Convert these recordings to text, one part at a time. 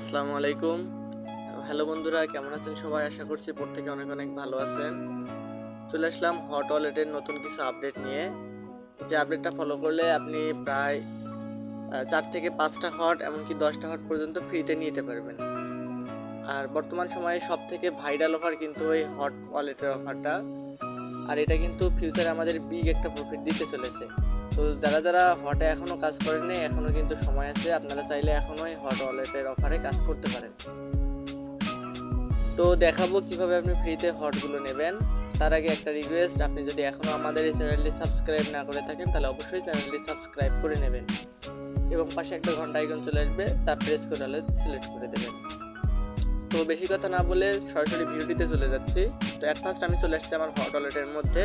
আসসালামু আলাইকুম। হ্যালো বন্ধুরা, কেমন আছেন সবাই? আশা করছি প্রত্যেকে অনেক অনেক ভালো আছেন। চলে আসলাম হট ওয়ালেটের নতুন কিছু আপডেট নিয়ে। যে আপডেটটা ফলো করলে আপনি প্রায় 4 থেকে 5টা হট এমনকি 10টা হট পর্যন্ত ফ্রিতে নিতে পারবেন। আর বর্তমান সময়ে সবথেকে ভাইরাল অফার কিন্তু এই হট ওয়ালেটের অফারটা। আর এটা কিন্তু ফিউচারে আমাদের বিগ একটা প্রফিট দিতে চলেছে। তো যারা যারা হটে এখনও কাজ করেননি, এখনও কিন্তু সময় আছে। আপনারা চাইলে এখনও এই হট ওয়ালেটের অফারে কাজ করতে পারেন। তো দেখাবো কিভাবে আপনি ফ্রিতে হটগুলো নেবেন। তার আগে একটা রিকোয়েস্ট, আপনি যদি এখনও আমাদের এই চ্যানেলটি সাবস্ক্রাইব না করে থাকেন তাহলে অবশ্যই চ্যানেলটি সাবস্ক্রাইব করে নেবেন এবং পাশে একটা ঘন্টা আইকন চলে আসবে, তা প্রেস করে হলে সিলেক্ট করে দেবেন। তো বেশি কথা না বলে সরাসরি ভিডিওটিতে চলে যাচ্ছি। তো অ্যাট ফার্স্ট আমি চলে আসছি আমার হট ওয়ালেটের মধ্যে।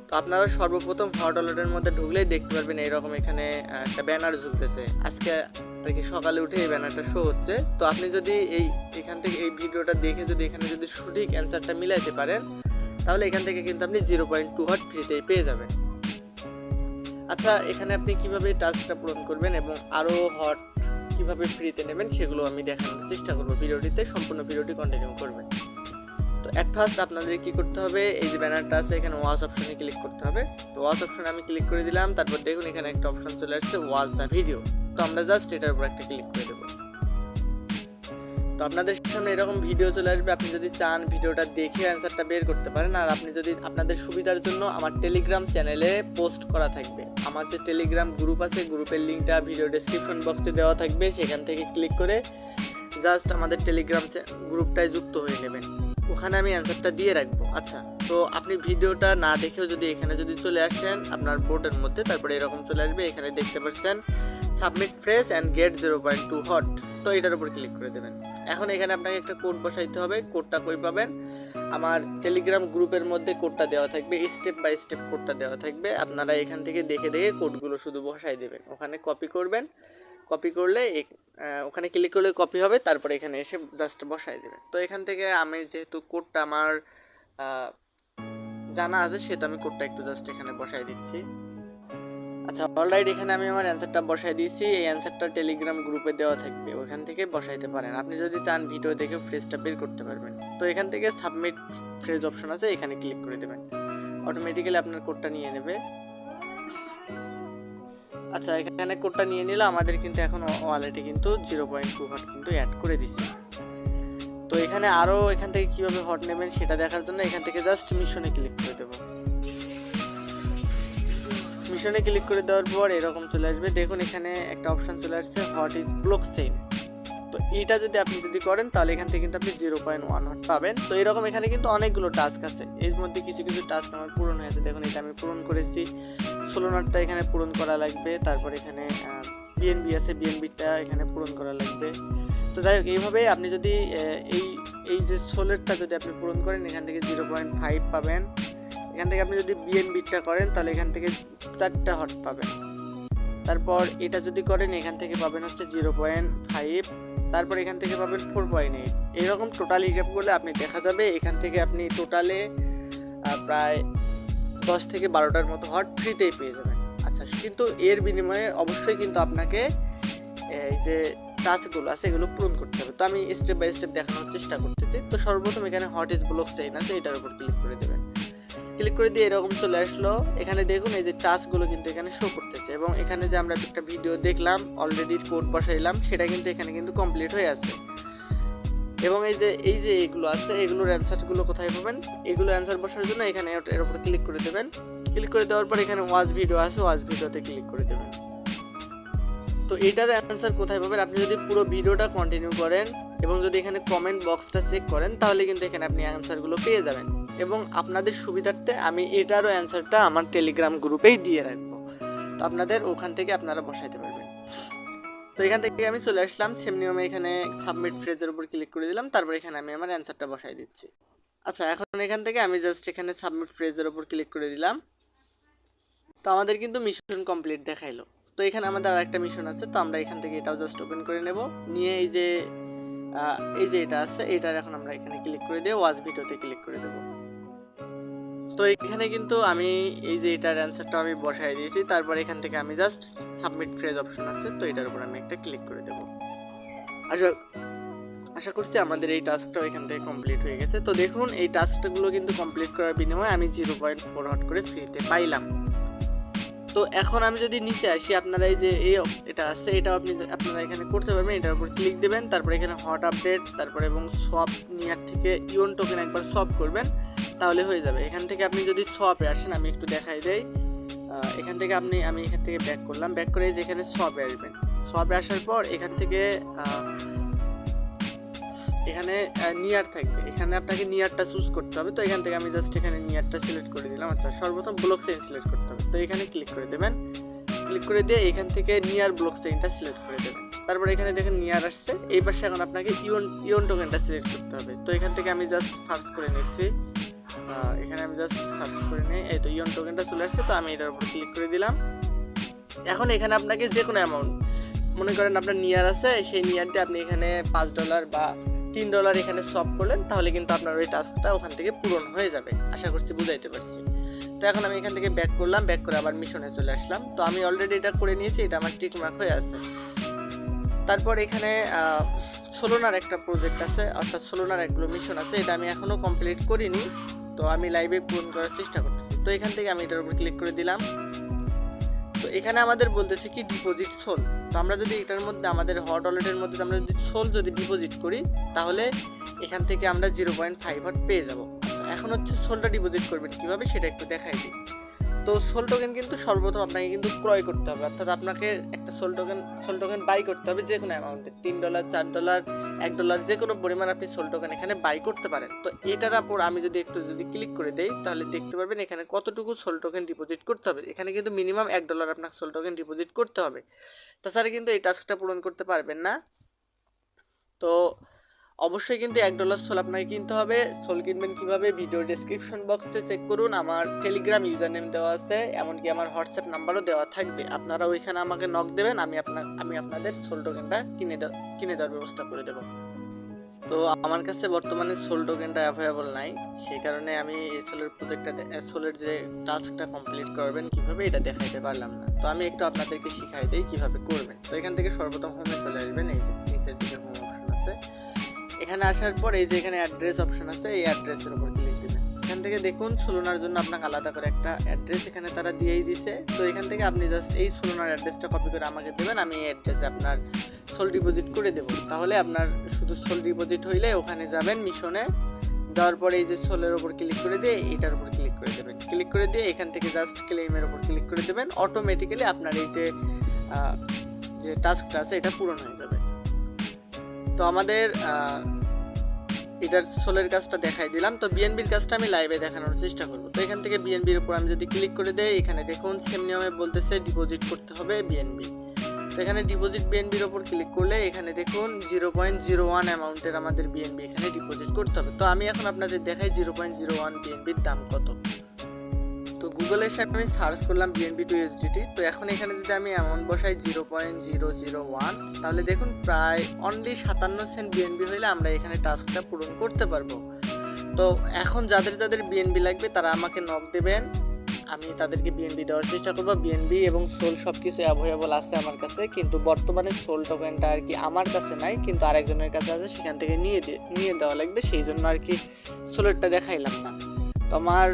তো আপনারা সর্বপ্রথম হট ওয়ালেটের মধ্যে ঢুকলেই দেখতে পারবেন এইরকম এখানে একটা ব্যানার ঝুলতেছে। আজকে আর কি সকালে উঠে এই ব্যানারটা শো হচ্ছে। তো আপনি যদি এখান থেকে এই ভিডিওটা দেখে যদি এখানে যদি সঠিক অ্যান্সারটা মিলাইতে পারেন তাহলে এখান থেকে কিন্তু আপনি 0.2 হট ফ্রিতেই পেয়ে যাবেন। আচ্ছা, এখানে আপনি কিভাবে টাস্কটা পূরণ করবেন এবং আরও হট কিভাবে ফ্রিতে নেবেন সেগুলো আমি দেখানোর চেষ্টা করবো ভিডিওটিতে। সম্পূর্ণ ভিডিওটি কন্টিনিউ করবেন। তো অ্যাট ফার্স্ট আপনাদের কি করতে হবে, এই যে ব্যানারটা আছে এখানে ওয়াচ অপশনে ক্লিক করতে হবে। তো ওয়াচ অপশনে আমি ক্লিক করে দিলাম। তারপর দেখুন এখানে একটা অপশন চলে আসছে ওয়াচ দ্য ভিডিও। তো আমরা জাস্ট এটার উপর একটা ক্লিক করে দেবো। তো আপনাদের সামনে এরকম ভিডিও চলে আসবে। আপনি যদি চান ভিডিওটা দেখে অ্যান্সারটা বের করতে পারেন। আর আপনি যদি আপনাদের সুবিধার জন্য আমার টেলিগ্রাম চ্যানেলে পোস্ট করা থাকবে। আমার যে টেলিগ্রাম গ্রুপ আছে, গ্রুপের লিঙ্কটা ভিডিও ডেসক্রিপশন বক্সে দেওয়া থাকবে। সেখান থেকে ক্লিক করে জাস্ট আমাদের টেলিগ্রাম গ্রুপটায় যুক্ত হয়ে নেবেন। ওখানে আমি অ্যান্সারটা দিয়ে রাখবো। আচ্ছা, তো আপনি ভিডিওটা না দেখেও যদি এখানে যদি চলে আসেন আপনার বোর্ডের মধ্যে, তারপরে এরকম চলে আসবে। এখানে দেখতে পাচ্ছেন submit fresh and get 0.2 hot. তো এটার উপর ক্লিক করে দেবেন। এখন এখানে আপনাকে একটা কোড বসাইতে হবে। কোডটা কই পাবেন? আমার টেলিগ্রাম গ্রুপের মধ্যে কোডটা দেওয়া থাকবে, স্টেপ বাই স্টেপ কোডটা দেওয়া থাকবে। আপনারা এখান থেকে দেখে দেখে কোডগুলো শুধু বসাই দেবেন। ওখানে কপি করবেন। কপি করলে ওখানে ক্লিক করলে কপি হবে, তারপরে এখানে এসে জাস্ট বসাই দেবেন। তো এখান থেকে আমি যেহেতু কোডটা আমার জানা আছে সেহেতু আমি কোডটা একটু জাস্ট এখানে বসাই দিচ্ছি। আচ্ছা, অলরাইট এখানে আমি আমার অ্যান্সারটা বসাই দিয়েছি। এই অ্যান্সারটা টেলিগ্রাম গ্রুপে দেওয়া থাকবে, ওখান থেকে বসাইতে পারেন। আপনি যদি চান ভিডিও দেখে ফ্রেজটা বের করতে পারবেন। তো এখান থেকে সাবমিট ফ্রেজ অপশন আছে, এখানে ক্লিক করে দেবেন। অটোমেটিক্যালি আপনার কোডটা নিয়ে নেবে। আচ্ছা, এখানে কোডটা নিয়ে নিলে আমাদের কিন্তু এখন ওয়ালেটে কিন্তু 0.2 হট কিন্তু অ্যাড করে দিছে। তো এখানে আরও এখান থেকে কীভাবে হট নেবেন সেটা দেখার জন্য এখান থেকে জাস্ট মিশনে ক্লিক করে দেবো। মিশনে ক্লিক করে দেওয়ার পর এরকম চলে আসবে। দেখুন এখানে একটা অপশান চলে আসছে হট ইজ ব্লক চেইন। তো এইটা যদি আপনি করেন তাহলে এখান থেকে কিন্তু আপনি 0.1 হট পাবেন। তো এরকম এখানে কিন্তু অনেকগুলো টাস্ক আছে। এর মধ্যে কিছু কিছু টাস্ক আমার পূরণ হয়েছে। দেখুন এটা আমি পূরণ করেছি। 16 নটটা এখানে পূরণ করা লাগবে। তারপর এখানে বিএনবি আছে, বিএনবিটা এখানে পূরণ করা লাগবে। তো যাই হোক, এইভাবে আপনি যদি এই যে 16টা যদি আপনি পূরণ করেন এখান থেকে 0.5 পাবেন। এখান থেকে আপনি যদি বিএনবিটা করেন তাহলে এখান থেকে 4টা হট পাবেন। তারপর এটা যদি করেন এখান থেকে পাবেন হচ্ছে 0.5। তারপর এখান থেকে পাবেন 4.8। এরকম টোটাল হিসাব করলে আপনি দেখা যাবে এখান থেকে আপনি টোটালে প্রায় 10 থেকে 12টার মতো হট ফ্রিতেই পেয়ে যাবেন। আচ্ছা, কিন্তু এর বিনিময়ে অবশ্যই কিন্তু আপনাকে এই যে টাস্কগুলো আছে এগুলো পূরণ করতে হবে। তো আমি স্টেপ বাই স্টেপ দেখানোর চেষ্টা করতেছি। তো সর্বপ্রথম এখানে হট ইজ ব্লক চেইন আছে, এটার উপর ক্লিক করে দেবেন। ক্লিক করে দিয়ে এরকম চলে আসলো। এখানে দেখুন এই যে টাস্কগুলো কিন্তু এখানে শো করতেছে এবং এখানে যে আমরা একটা ভিডিও দেখলাম, অলরেডি কোড বসাইলাম, সেটা কিন্তু এখানে কিন্তু কমপ্লিট হয়ে আছে। এবং এই যে এগুলো আছে এগুলোর অ্যান্সারগুলো কোথায় পাবেন? এগুলো অ্যান্সার বসার জন্য এখানে এর উপর ক্লিক করে দেবেন। ক্লিক করে দেওয়ার পর এখানে ওয়াচ ভিডিও আছে, ওয়াচ ভিডিওতে ক্লিক করে দেবেন। তো এটার অ্যান্সার কোথায় পাবেন? আপনি যদি পুরো ভিডিওটা কন্টিনিউ করেন এবং যদি এখানে কমেন্ট বক্সটা চেক করেন তাহলে কিন্তু এখানে আপনি অ্যান্সারগুলো পেয়ে যাবেন। এবং আপনাদের সুবিধার্থে আমি এটারও অ্যান্সারটা আমার টেলিগ্রাম গ্রুপেই দিয়ে রাখবো। তো আপনাদের ওখান থেকে আপনারা বসাইতে পারবেন। তো এখান থেকে আমি চলে আসলাম। সেম নিয়মে এখানে সাবমিট ফ্রেজের উপর ক্লিক করে দিলাম। তারপর এখানে আমি আমার অ্যান্সারটা বসাই দিচ্ছি। আচ্ছা, এখন এখান থেকে আমি জাস্ট এখানে সাবমিট ফ্রেজের উপর ক্লিক করে দিলাম। তো আমাদের কিন্তু মিশন কমপ্লিট দেখাইলো। তো এখানে আমাদের আরেকটা মিশন আছে। তো আমরা এখান থেকে এটাও জাস্ট ওপেন করে নেব। নিয়ে এই যে এটা আছে এটার এখন আমরা এখানে ক্লিক করে দিয়ে ওয়াচ ভিডিওতে ক্লিক করে দেব। তো এখানে কিন্তু আমি এই যে এটার অ্যান্সারটা আমি বসাই দিয়েছি। তারপর এখান থেকে আমি জাস্ট সাবমিট ফ্রেজ অপশন আছে, তো এটার উপর আমি একটা ক্লিক করে দেব। আশা করছি আমাদের এই টাস্কটাও এখান থেকে কমপ্লিট হয়ে গেছে। তো দেখুন এই টাস্কগুলো কিন্তু কমপ্লিট করার বিনিময়ে আমি 0.4 হট করে ফ্রিতে পাইলাম। তো এখন আমি যদি নিচে আসি, আপনারা এই যে এটা আছে, এটা আপনারা এখানে করতে পারবেন। এটার উপর ক্লিক দেবেন, তারপরে এখানে হট আপডেট, তারপরে এবং সব নিয়ার থেকে ইওন টোকেন একবার সব করবেন, তাহলে হয়ে যাবে। এখান থেকে আপনি যদি সপে আসেন, আমি একটু দেখাই দেই। এখান থেকে আমি এখান থেকে ব্যাক করলাম, ব্যাক করে যেখানে সপে আসবেন, সপে আসার পর এখান থেকে এখানে নিয়ার থাকবে, এখানে আপনাকে নিয়ারটা চুজ করতে হবে। তো এখান থেকে আমি জাস্ট এখানে নিয়ারটা সিলেক্ট করে দিলাম। আচ্ছা, সর্বপ্রথম ব্লক চেইন সিলেক্ট করতে হবে, তো এখানে ক্লিক করে দেবেন। ক্লিক করে দিয়ে এখান থেকে নিয়ার ব্লক চেইনটা সিলেক্ট করে দেবেন। তারপরে এখানে দেখেন নিয়ার আসছে, এই পাশে এখন আপনাকে ইওন টোকেনটা সিলেক্ট করতে হবে। তো এখান থেকে আমি জাস্ট সার্চ করে নিচ্ছি, এখানে আমি জাস্ট সার্চ করে নিই, এই তো ইওন টোকেনটা চলে আসছে। তো আমি এটার উপর ক্লিক করে দিলাম। এখন এখানে আপনাকে যে কোনো অ্যামাউন্ট, মনে করেন আপনার নিয়ার আছে, সেই নিয়ার দিয়ে আপনি এখানে $5 বা $3 এখানে সব করলেন, তাহলে কিন্তু আপনার ওই টাস্কটা ওখান থেকে পূরণ হয়ে যাবে। আশা করছি বুঝাইতে পারছি। তো এখন আমি এখান থেকে ব্যাক করলাম, ব্যাক করে আবার মিশনে চলে আসলাম। তো আমি অলরেডি এটা করে নিয়েছি, এটা আমার টিক মার্ক হয়ে আছে। তারপর এখানে সোলোনার একটা প্রজেক্ট আছে, অর্থাৎ সোলোনার একগুলো মিশন আছে, এটা আমি এখনও কমপ্লিট করিনি। তো আমি লাইভে পূরণ করার চেষ্টা করতেছি। তো এখান থেকে আমি এটার উপর ক্লিক করে দিলাম। তো এখানে আমাদের বলতেছে কি ডিপোজিট সোল। তো আমরা যদি এটার মধ্যে আমাদের হট ওয়ালেটের মধ্যে আমরা যদি সোল যদি ডিপোজিট করি, তাহলে এখান থেকে আমরা 0.5 হট পেয়ে যাব। আচ্ছা, এখন হচ্ছে সোলটা ডিপোজিট করবেন কীভাবে সেটা একটু দেখাই দিই। তো সোল টোকেন কিন্তু সর্বপ্রথম আপনাকে কিন্তু ক্রয় করতে হবে, অর্থাৎ আপনাকে একটা সোল টোকেন বাই করতে হবে যে কোনো অ্যামাউন্টে, $3, $4, $1 যে কোনো পরিমাণ আপনি সোল টোকেন এখানে বাই করতে পারেন। তো এটার উপর আমি যদি ক্লিক করে দেই, তাহলে দেখতে পারবেন এখানে কতটুকু সোল টোকেন ডিপোজিট করতে হবে। এখানে কিন্তু মিনিমাম $1 আপনাকে সোল টোকেন ডিপোজিট করতে হবে, তাছাড়া কিন্তু এই টাস্কটা পূরণ করতে পারবেন না। তো অবশ্যই কিন্তু $1 সোল আপনাকে কিনতে হবে। সোল কিনবেন কীভাবে, ভিডিও ডেসক্রিপশন বক্সে চেক করুন, আমার টেলিগ্রাম ইউজার নেম দেওয়া আছে, এমনকি আমার হোয়াটসঅ্যাপ নাম্বারও দেওয়া থাকবে। আপনারা ওইখানে আমাকে নক দেবেন, আমি আপনাদের সোল টোকেনটা কিনে দেওয়ার ব্যবস্থা করে দেবো। তো আমার কাছে বর্তমানে সোল টোকেনটা অ্যাভেলেবল নাই, সেই কারণে আমি এই সোলের যে টাস্কটা কমপ্লিট করবেন কীভাবে এটা দেখাইতে পারলাম না। তো আমি একটু আপনাদেরকে শিখাই দিই কীভাবে করবেন। তো এখান থেকে সর্বপ্রথম হোমে চলে আসবেন, এই যে নিচের দিকে হোম অপশন আছে, এখানে আসার পর এই যে এখানে অ্যাড্রেস অপশন আছে, এই অ্যাড্রেসের উপর ক্লিক দেবেন। এখান থেকে দেখুন সোলোনার জন্য আপনাকে আলাদা করে একটা অ্যাড্রেস এখানে তারা দিয়েই দিছে। তো এখান থেকে আপনি জাস্ট এই সোলোনার অ্যাড্রেসটা কপি করে আমাকে দেবেন, আমি এই অ্যাড্রেসে আপনার সোল ডিপোজিট করে দেবো। তাহলে আপনার শুধু সোল ডিপোজিট হইলে ওখানে যাবেন, মিশনে যাওয়ার পরে এই যে সোলের উপর ক্লিক করে দিয়ে এইটার উপর ক্লিক করে দেবেন। ক্লিক করে দিয়ে এখান থেকে জাস্ট ক্লেইমের উপর ক্লিক করে দেবেন, অটোমেটিক্যালি আপনার এই যে টাস্কটা আছে এটা পূরণ হয়ে যাবে। তো আমাদের এটার সোলের কাজটা দেখাই দিলাম। তো বিএনবির কাজটা আমি লাইভে দেখানোর চেষ্টা করব। তো এখান থেকে বিএনবির উপর আমি যদি ক্লিক করে দেই, এখানে দেখুন সেম নিয়মে বলতেছে ডিপোজিট করতে হবে বিএনবি। তো এখানে ডিপোজিট বিএনবির উপর ক্লিক করলে এখানে দেখুন 0.01 অ্যামাউন্টের আমাদের বিএনবি এখানে ডিপোজিট করতে হবে। তো আমি এখন আপনাদের দেখাই 0.01 বিএনবির দাম কত। তো গুগলে এসে আমি সার্চ করলাম বিএনবি টু ইউএসডিটি। তো এখন এখানে যদি আমি অ্যামাউন্ট বসাই 0.001, তাহলে দেখুন প্রায় অনলি 57 সেন্ট বিএনবি হইলে আমরা এখানে টাস্কটা পূরণ করতে পারবো। তো এখন যাদের বিএনবি লাগবে তারা আমাকে নক দেবেন, আমি তাদেরকে বিএনবি দেওয়ার চেষ্টা করবো। বিএনবি এবং সোল সব কিছু অ্যাভেলেবল আছে আমার কাছে, কিন্তু বর্তমানে সোল টোকেনটা আর কি আমার কাছে নাই, কিন্তু আরেকজনের কাছে আছে, সেখান থেকে নিয়ে দেওয়া লাগবে, সেই জন্য আর কি সোলেরটা দেখাইলাম না। তো আমার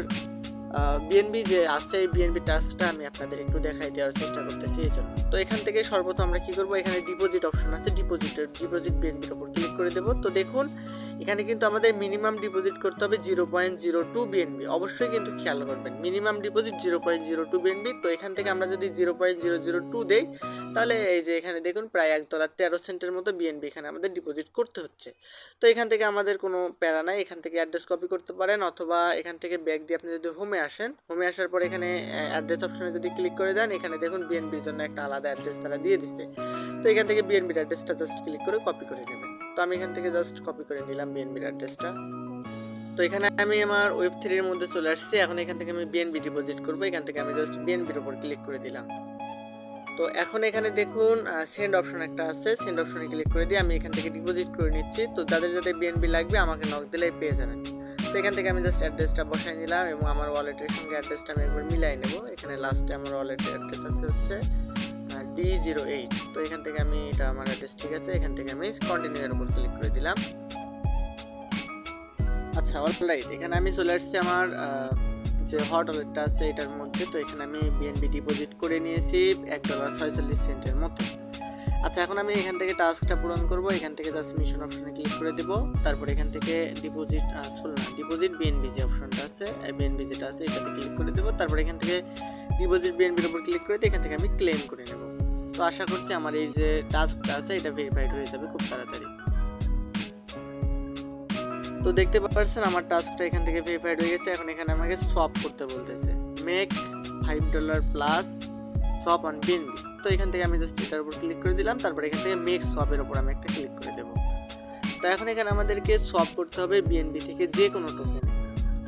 বিএনবি যে আছে এই বিএনবি টাস্কটা আমি আপনাদের একটু দেখাই দেওয়ার চেষ্টা করতেছি এই জন্য। তো এখান থেকে সর্বপ্রথম আমরা কি করব, এখানে ডিপোজিট অপশন আছে, ডিপোজিট বিএনবির উপর ক্লিক করে দেব। তো দেখুন এখানে কিন্তু আমাদের মিনিমাম ডিপোজিট করতে হবে 0.02 বিএনবি। অবশ্যই কিন্তু খেয়াল করবেন মিনিমাম ডিপোজিট 0.02 বিএনবি। তো এখান থেকে আমরা যদি 0.002 দেই, তাহলে এই যে এখানে দেখুন প্রায় $1.13 মতো বিএনবি এখানে আমাদের ডিপোজিট করতে হচ্ছে। তো এখান থেকে আমাদের কোনো প্যারা নাই, এখান থেকে অ্যাড্রেস কপি করতে পারেন, অথবা এখান থেকে ব্যাক দিয়ে আপনি যদি হোমে আসার পর এখানে অ্যাড্রেস অপশনে যদি ক্লিক করে দেন, এখানে দেখুন বিএনবির জন্য একটা আলাদা অ্যাড্রেস তারা দিয়ে দিচ্ছে। তো এখান থেকে বিএনবির অ্যাড্রেসটা জাস্ট ক্লিক করে কপি করে নেবেন। তো আমি এখান থেকে জাস্ট কপি করে নিলাম বিএনবির অ্যাড্রেসটা। তো এখানে আমি আমার Web3 এর মধ্যে চলে আসছি। এখন এখান থেকে আমি বিএনবি ডিপোজিট করবো, এখান থেকে আমি জাস্ট বিএনবির উপর ক্লিক করে দিলাম। তো এখন এখানে দেখুন সেন্ড অপশন একটা আছে, সেন্ড অপশনে ক্লিক করে দিয়ে আমি এখান থেকে ডিপোজিট করে নিচ্ছি। তো যাদের বিএনবি লাগবে আমাকে নক দিলেই পেয়ে যাবেন। তো এখান থেকে আমি জাস্ট অ্যাড্রেসটা বসাই নিলাম এবং আমার ওয়ালেটের সঙ্গে অ্যাড্রেসটা আমি একবার মিলাই নেব। এখানে লাস্টে আমার ওয়ালেটের অ্যাড্রেস আছে হচ্ছে B08। তো এখান থেকে আমি এটা আমার অ্যাড্রেস ঠিক আছে, এখান থেকে আমি কন্টিনিউ এর উপর ক্লিক করে দিলাম। আচ্ছা অলরাইট, এখানে আমি চলে আসছি আমার যে হট ওয়ালেটটা আছে এটার মধ্যে। তো এখানে আমি বিএনবি ডিপোজিট করে নিয়েছি $1.46 মতো। আচ্ছা এখন আমি এখান থেকে টাস্কটা পূরণ করব। এখান থেকে জাস্ট মিশন অপশনে ক্লিক করে দেব। তারপর এখান থেকে ডিপোজিট বিএনবি যে অপশনটা আছে, বিএনবি যেটা আছে এটাতে ক্লিক করে দেব। তারপর এখান থেকে ডিপোজিট বিএনবির উপর ক্লিক করে দিয়ে এখান থেকে আমি ক্লেম করে নেব। তো আশা করছি আমার এই যে টাস্কটা আছে এটা ভেরিফাইড হয়ে যাবে খুব তাড়াতাড়ি। তো দেখতে পাচ্ছেন আমার টাস্কটা এখান থেকে ভেরিফাইড হয়ে গেছে। এখন এখানে আমাকে সোয়াপ করতে বলতেছে, make $5 plus swap on BNB. তো এখান থেকে আমি জাস্ট এটার উপর ক্লিক করে দিলাম। তারপর এখান থেকে মেক সোয়াপের উপর আমি একটা ক্লিক করে দেব। তো এখন এখানে আমাদেরকে সোয়াপ করতে হবে বিএনবি থেকে যে কোনো টোকেন।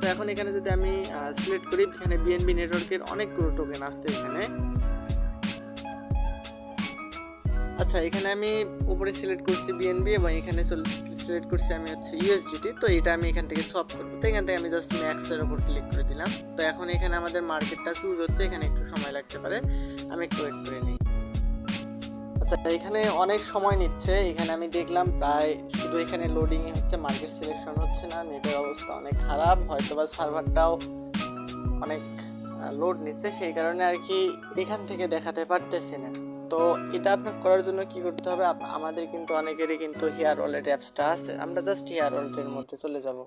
তো এখন এখানে যদি আমি সিলেক্ট করি, এখানে বিএনবি নেটওয়ার্কের অনেকগুলো টোকেন আসছে এখানে। আচ্ছা এখানে আমি উপরে সিলেক্ট করছি বিএনবি এবং এখানে সিলেক্ট করছি আমি হচ্ছে ইউএসডিটি। তো এটা আমি এখান থেকে সোয়াপ করবো। তো এখান থেকে আমি জাস্ট ম্যাক্সের উপর ক্লিক করে দিলাম। তো এখন এখানে আমাদের মার্কেটটা চুজ হচ্ছে, এখানে একটু সময় লাগতে পারে, আমি একটু ওয়েট করে নিই। আচ্ছা এখানে অনেক সময় নিচ্ছে, এখানে আমি দেখলাম প্রায় শুধু এখানে লোডিং হচ্ছে, মার্কেট সিলেকশন হচ্ছে না, নেটের অবস্থা অনেক খারাপ, হয়তোবা সার্ভারটাও অনেক লোড নিচ্ছে, সেই কারণে আর কি এখান থেকে দেখাতে পারতেছি না। তো এটা আপনার করার জন্য কি করতে হবে, আমাদের কিন্তু অনেকেরই কিন্তু হেয়ার ওয়ালেট অ্যাপসটা আছে, আমরা জাস্ট হেয়ার ওয়ালেটের মধ্যে চলে যাব।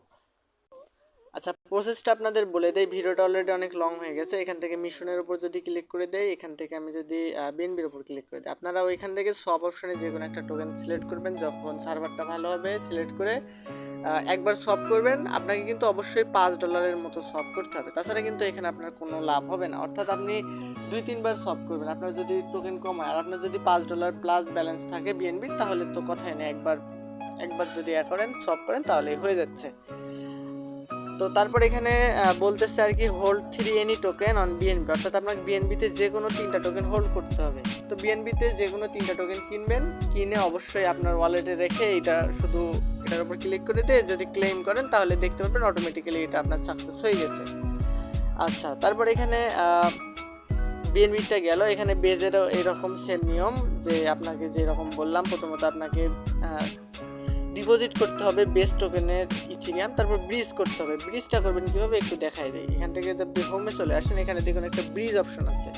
আচ্ছা প্রসেসটা আপনাদের বলে দেই, ভিডিওটা অলরেডি অনেক লং হয়ে গেছে। এখান থেকে মিশনের উপর যদি ক্লিক করে দেই, এখান থেকে আমি যদি বিএনবির উপর ক্লিক করে দিই, আপনারা ওইখান থেকে সব অপশনে যে কোনো একটা টোকেন সিলেক্ট করবেন, যখন সার্ভারটা ভালো হবে সিলেক্ট করে একবার সব করবেন। আপনাকে কিন্তু অবশ্যই $5 মতো সব করতে হবে, তাছাড়া কিন্তু এখানে আপনার কোনো লাভ হবে না। অর্থাৎ আপনি 2-3 বার সব করবেন, আপনার যদি টোকেন কম হয় আর আপনার যদি $5 প্লাস ব্যালেন্স থাকে বিএনবি, তাহলে তো কথাই নেই, একবার যদি করেন সব করেন তাহলেই হয়ে যাচ্ছে। তো তারপর এখানে বলতেছে আর কি hold 3 any token on BNB, অর্থাৎ আপনাকে বিএনবিতে যে কোনো 3টা টোকেন হোল্ড করতে হবে। তো বিএনবিতে যে কোনো 3টা টোকেন কিনবেন, কিনে অবশ্যই আপনার ওয়ালেটে রেখে এটা শুধু এটার উপর ক্লিক করে দিয়ে যদি ক্লেম করেন তাহলে দেখতে পাবেন অটোমেটিক্যালি এটা আপনার সাকসেস হয়ে গেছে। আচ্ছা তারপর এখানে বিএনবিটা গেল, এখানে বেজেরও এরকম সেম নিয়ম, যে আপনাকে যেরকম বললাম প্রথমত আপনাকে ডিপোজিট করতে হবে বেস টোকেনের ইথিরিয়াম, তারপর ব্রিজ করতে হবে। ব্রিজটা করবেন কীভাবে একটু দেখাই দেয়। এখান থেকে যদি হোমে চলে আসেন, এখানে দেখুন একটা ব্রিজ অপশন আছে।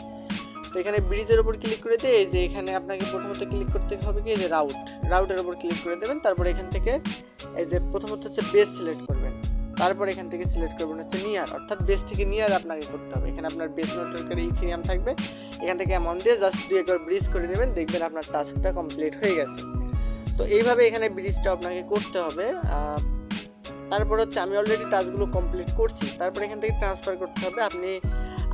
তো এখানে ব্রিজের উপর ক্লিক করে দিয়ে এই যে এখানে আপনাকে প্রথমত ক্লিক করতে হবে কি, যে রাউটের উপর ক্লিক করে দেবেন। তারপর এখান থেকে এই যে প্রথমত হচ্ছে বেস সিলেক্ট করবেন, তারপর এখান থেকে সিলেক্ট করবেন হচ্ছে নিয়ার, অর্থাৎ বেস থেকে নিয়ার আপনাকে করতে হবে। এখানে আপনার বেস নেটওয়ার্কের ইথিরিয়াম থাকবে, এখান থেকে অ্যামাউন্ট দিয়ে জাস্ট 2-1 ব্রিজ করে নেবেন, দেখবেন আপনার টাস্কটা কমপ্লিট হয়ে গেছে। তো এইভাবে এখানে ব্রিজটা আপনাকে করতে হবে। তারপর হচ্ছে আমি অলরেডি টাস্কগুলো কমপ্লিট করছি, তারপর এখান থেকে ট্রান্সফার করতে হবে।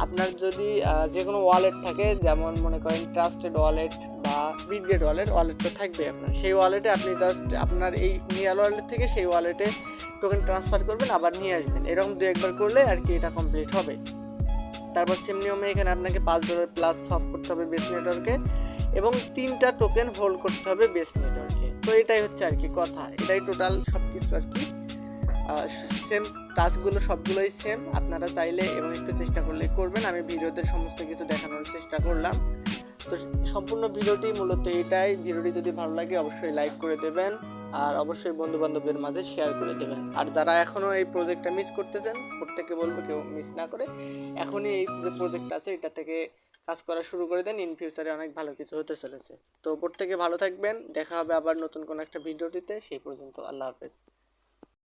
আপনার যদি যে কোনো ওয়ালেট থাকে, যেমন মনে করেন ট্রাস্টেড ওয়ালেট বা বিটগেট ওয়ালেট তো থাকবে আপনার, সেই ওয়ালেটে আপনি জাস্ট আপনার এই নিয়ার ওয়ালেট থেকে সেই ওয়ালেটে টোকেন ট্রান্সফার করবেন, আবার নিয়ে আসবেন, এরকম 2-1 করলে আর কি এটা কমপ্লিট হবে। তারপর সেম নিয়মে এখানে আপনাকে $5 প্লাস সব করতে হবে বেস নেটওয়ার্কে, এবং 3টা টোকেন হোল্ড করতে হবে বেস নেটওয়ার্কে। তো এটাই হচ্ছে আর কি কথা, এটাই টোটাল সব কিছু আর কি। সেম টাস্কগুলো সবগুলোই সেম, আপনারা চাইলে এবং একটু চেষ্টা করলে করবেন। আমি ভিডিওতে সমস্ত কিছু দেখানোর চেষ্টা করলাম। তো সম্পূর্ণ ভিডিওটি মূলত এটাই। ভিডিওটি যদি ভালো লাগে অবশ্যই লাইক করে দেবেন, আর অবশ্যই বন্ধু বান্ধবদের মাঝে শেয়ার করে দেবেন। আর যারা এখনও এই প্রজেক্টটা মিস করতেছেন, প্রত্যেককে বলবো কেউ মিস না করে এখনই এই যে প্রজেক্টটা আছে এটা থেকে কাজ করা শুরু করে দেন, ইন ফিউচারে অনেক ভালো কিছু হতে চলেছে। তো প্রত্যেকে ভালো থাকবেন, দেখা হবে আবার নতুন কোনো একটা ভিডিওটিতে, সেই পর্যন্ত আল্লাহ হাফেজ।